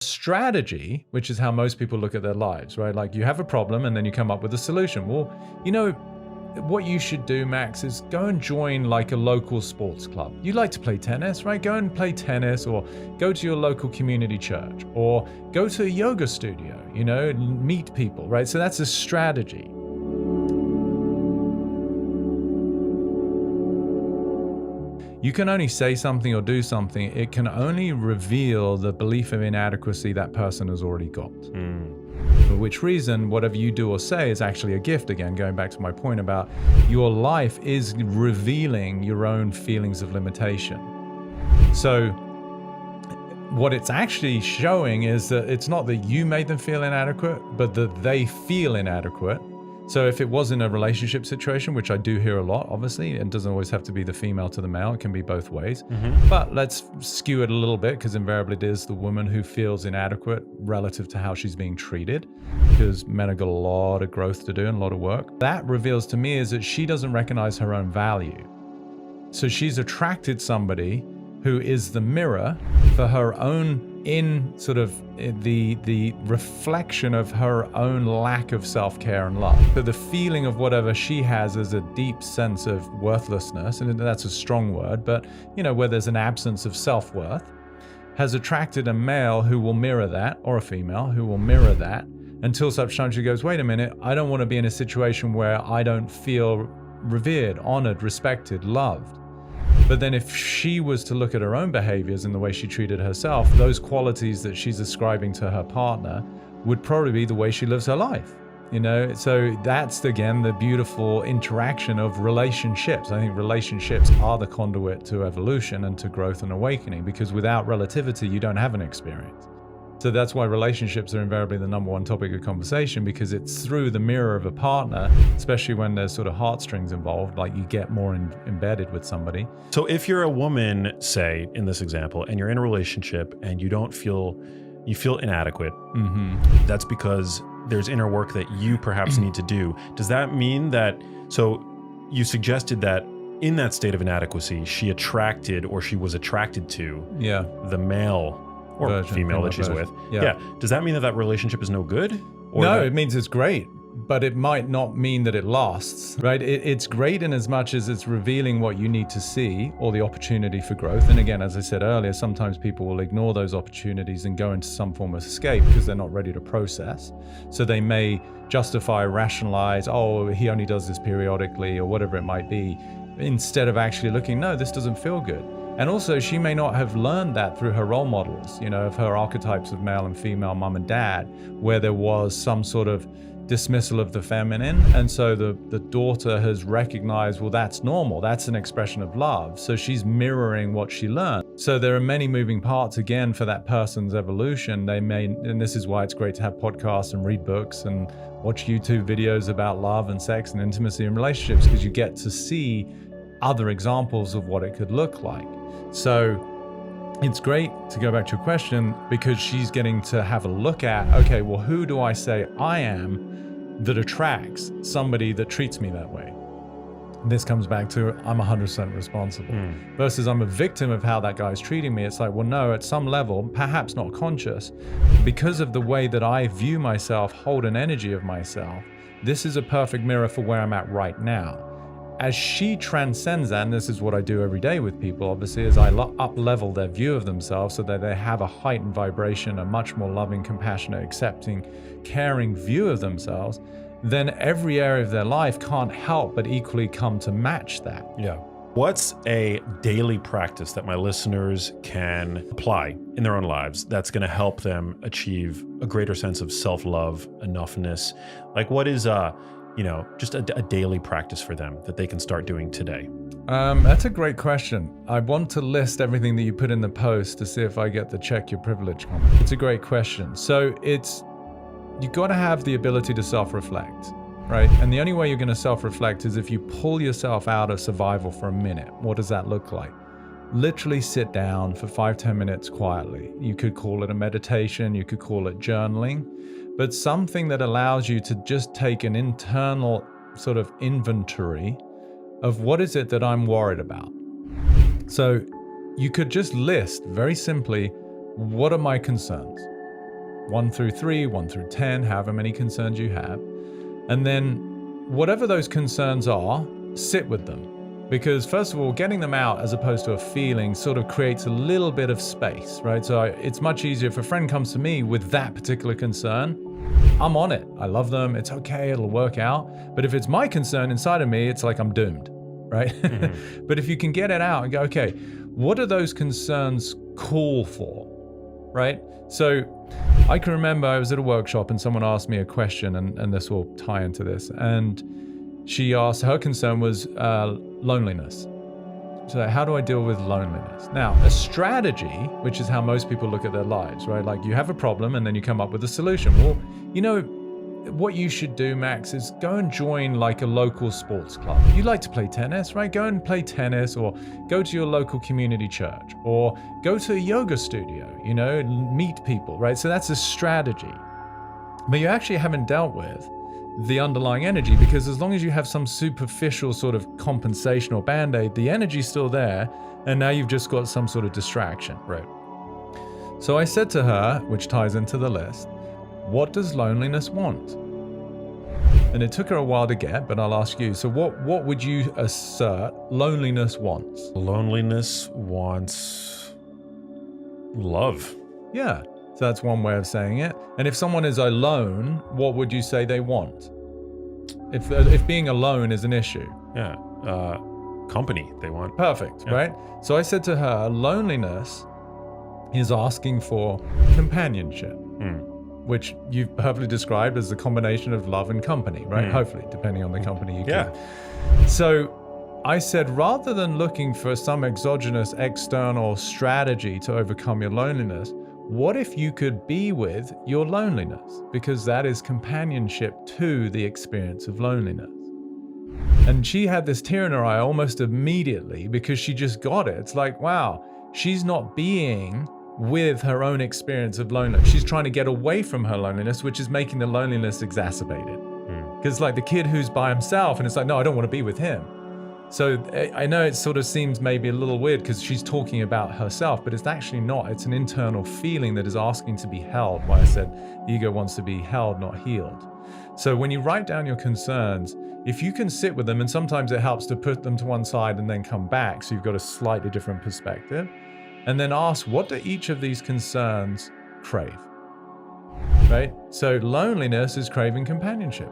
Strategy, which is how most people look at their lives, right? Like you have a problem and then you come up with a solution. Well, what you should do, Max, is go and join like a local sports club. You like to play tennis, right? Go and play tennis, or go to your local community church, or go to a yoga studio, meet people, right? So that's a strategy. You can only say something or do something. It can only reveal the belief of inadequacy that person has already got. For which reason, whatever you do or say is actually a gift. Again, going back to my point about your life is revealing your own feelings of limitation. So what it's actually showing is that it's not that you made them feel inadequate, but that they feel inadequate. So if it was in a relationship situation, which I do hear a lot, obviously, it doesn't always have to be the female to the male, it can be both ways. But let's skew it a little bit, because invariably it is the woman who feels inadequate relative to how she's being treated, because men have got a lot of growth to do and a lot of work. That reveals to me is that she doesn't recognize her own value. So she's attracted somebody who is the mirror for her own, in sort of the reflection of her own lack of self-care and love. So the feeling of whatever she has is a deep sense of worthlessness, and that's a strong word, but where there's an absence of self-worth, has attracted a male who will mirror that, or a female who will mirror that, until such time she goes, wait a minute, I don't want to be in a situation where I don't feel revered, honored, respected, loved. But then if she was to look at her own behaviors and the way she treated herself, those qualities that she's ascribing to her partner would probably be the way she lives her life. So that's, again, the beautiful interaction of relationships. I think relationships are the conduit to evolution and to growth and awakening, because without relativity, you don't have an experience. So that's why relationships are invariably the number one topic of conversation, because it's through the mirror of a partner, especially when there's sort of heartstrings involved, like you get more embedded with somebody. So if you're a woman, say, in this example, and you're in a relationship and you feel inadequate, that's because there's inner work that you perhaps need to do. Does that mean that, so you suggested that in that state of inadequacy, she was attracted to the male or female that she's with. Yeah. Does that mean that relationship is no good? No, it means it's great, but it might not mean that it lasts, right? It's great in as much as it's revealing what you need to see, or the opportunity for growth. And again, as I said earlier, sometimes people will ignore those opportunities and go into some form of escape because they're not ready to process. So they may justify, rationalize, oh, he only does this periodically, or whatever it might be, instead of actually looking, no, this doesn't feel good. And also, she may not have learned that through her role models, of her archetypes of male and female, mom and dad, where there was some sort of dismissal of the feminine. And so the daughter has recognized, well, that's normal. That's an expression of love. So she's mirroring what she learned. So there are many moving parts, again, for that person's evolution. And this is why it's great to have podcasts and read books and watch YouTube videos about love and sex and intimacy and relationships, because you get to see other examples of what it could look like. So it's great, to go back to your question, because she's getting to have a look at, okay, well, who do I say I am that attracts somebody that treats me that way? And this comes back to, I'm 100% responsible versus I'm a victim of how that guy's treating me. It's like, well, no, at some level, perhaps not conscious, because of the way that I view myself, hold an energy of myself, this is a perfect mirror for where I'm at right now. As she transcends that, and this is what I do every day with people, obviously, is I up-level their view of themselves so that they have a heightened vibration, a much more loving, compassionate, accepting, caring view of themselves, then every area of their life can't help but equally come to match that. Yeah. What's a daily practice that my listeners can apply in their own lives that's going to help them achieve a greater sense of self-love, enoughness? Like, what is just a daily practice for them that they can start doing today? That's a great question. I want to list everything that you put in the post to see if I get the check your privilege comment. It's a great question. So you got to have the ability to self-reflect, right? And the only way you're going to self-reflect is if you pull yourself out of survival for a minute. What does that look like? Literally sit down for 5-10 minutes quietly. You could call it a meditation, you could call it journaling, but something that allows you to just take an internal sort of inventory of what is it that I'm worried about. So you could just list very simply, what are my concerns? 1 through 3, 1 through 10, however many concerns you have. And then whatever those concerns are, sit with them. Because first of all, getting them out as opposed to a feeling sort of creates a little bit of space, right? So it's much easier if a friend comes to me with that particular concern, I'm on it. I love them. It's okay. It'll work out. But if it's my concern inside of me, it's like I'm doomed, right? Mm-hmm. But if you can get it out and go, okay, what do those concerns call for, right? So I can remember I was at a workshop and someone asked me a question, and this will tie into this. And she asked, her concern was loneliness. So how do I deal with loneliness? Now, a strategy, which is how most people look at their lives, right? Like you have a problem and then you come up with a solution. Well, you know, what you should do, Max, is go and join like a local sports club. You like to play tennis, right? Go and play tennis, or go to your local community church, or go to a yoga studio, you know, and meet people, right? So that's a strategy. But you actually haven't dealt with the underlying energy, because as long as you have some superficial sort of compensation or band-aid, the energy's still there, and now you've just got some sort of distraction. Right. So I said to her, which ties into the list, what does loneliness want? And it took her a while to get, but I'll ask you. So what would you assert loneliness wants? Loneliness wants love. Yeah. So that's one way of saying it. And if someone is alone, what would you say they want? If being alone is an issue. Yeah. Company they want. Perfect, yeah. Right? So I said to her, loneliness is asking for companionship, which you've perfectly described as a combination of love and company, right? Hopefully, depending on the company you keep. So I said, rather than looking for some exogenous external strategy to overcome your loneliness, what if you could be with your loneliness? Because that is companionship to the experience of loneliness. And she had this tear in her eye almost immediately because she just got it. It's like, wow, she's not being with her own experience of loneliness. She's trying to get away from her loneliness, which is making the loneliness exacerbated. Because like the kid who's by himself and it's like, no, I don't want to be with him. So I know it sort of seems maybe a little weird because she's talking about herself, but it's actually not. It's an internal feeling that is asking to be held. Why I said the ego wants to be held, not healed. So when you write down your concerns, if you can sit with them, and sometimes it helps to put them to one side and then come back, so you've got a slightly different perspective, and then ask, what do each of these concerns crave? Right? So loneliness is craving companionship.